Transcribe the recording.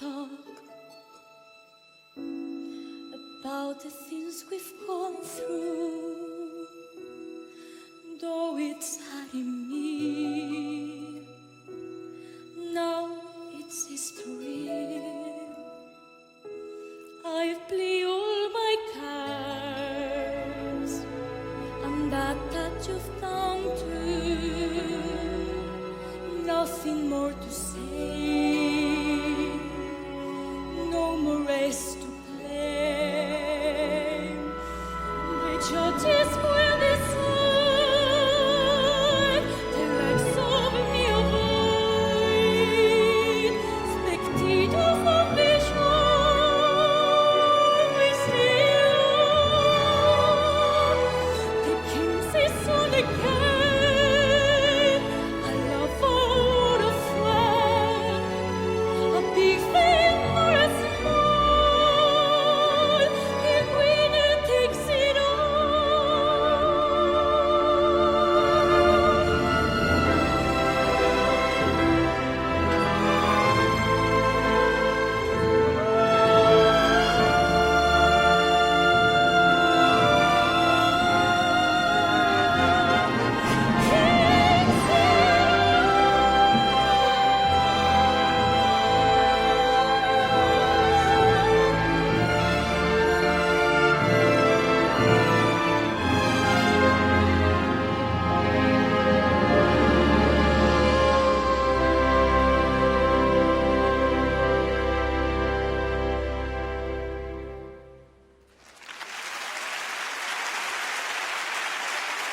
talk about the things we've gone through, though it's hurting me. Now it's history. I've played all my cards, and that you've done too. Nothing more to say.